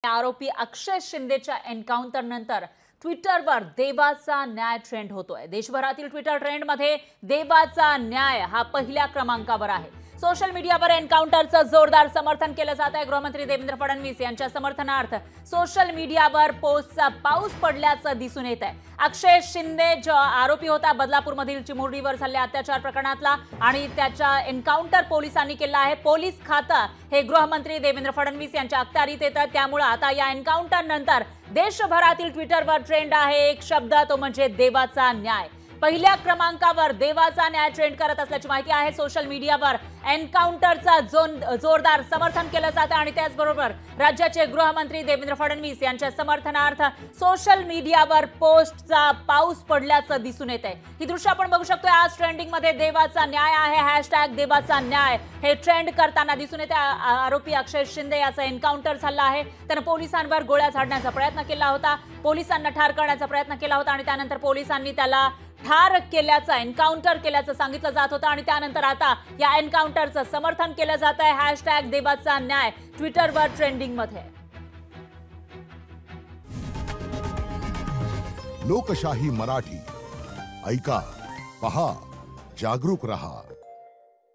आरोपी अक्षय शिंदेच्या एन्काउंटर नंतर ट्विटरवर देवाचा न्याय ट्रेंड होतोय। देशभरातील ट्विटर ट्रेंडमध्ये देवाचा न्याय हा पहिल्या क्रमांकावर आहे। सोशल मीडियावर एन्काउंटरचं जोरदार समर्थन केलं जात आहे। गृहमंत्री देवेंद्र फडणवीस यांच्या समर्थनार्थ सोशल मीडियावर पोस्टचा पाऊस पडल्याचं दिसून येत आहे। अक्षय शिंदे जो आरोपी होता बदलापूरमधील चिमुरडीवर झालेल्या अत्याचार प्रकरणातला आणि त्याच्या एन्काउंटर पोलिसांनी केला आहे। पोलीस खातं हे गृहमंत्री देवेंद्र फडणवीस यांच्या अखत्यारीत येतं, त्यामुळे आता या एन्काउंटर नंतर देशभरातील ट्विटरवर ट्रेंड आहे एक शब्द, तो म्हणजे देवाचा न्याय। पहिल्या क्रमांकावर देवाचा न्याय ट्रेंड करत असल्याची माहिती आहे। सोशल मीडियावर एन्काउंटरचा जोरदार समर्थन केलं जातं आणि त्याचबरोबर राज्याचे गृहमंत्री देवेंद्र फडणवीस यांच्या समर्थनार्थ सोशल मीडियावर पोस्टचा पाऊस पडल्याचं दिसून येत आहे। ही दृश्य आपण बघू शकतो। आज ट्रेंडिंग मध्ये देवाचा न्याय आहे। #देवाचा न्याय हे ट्रेंड करताना दिसून येते। आरोपी अक्षय शिंदे याचा एन्काउंटर झाला आहे। त्याने पोलिसांवर गोळ्या झाडण्याचा प्रयत्न केला होता, पोलिसांना ठार करण्याचा प्रयत्न केला होता आणि त्यानंतर पोलिसांनी त्याला ठार केल्याचं एन्काउंटर केल्याचं सांगितलं जात होतं आणि त्यानंतर आता या एन्काउंटरचं समर्थन केलं जात आहे। #देवाचा न्याय ट्विटरवर ट्रेंडिंग मध्ये। लोकशाही मराठी ऐका, पहा, जागरूक रहा।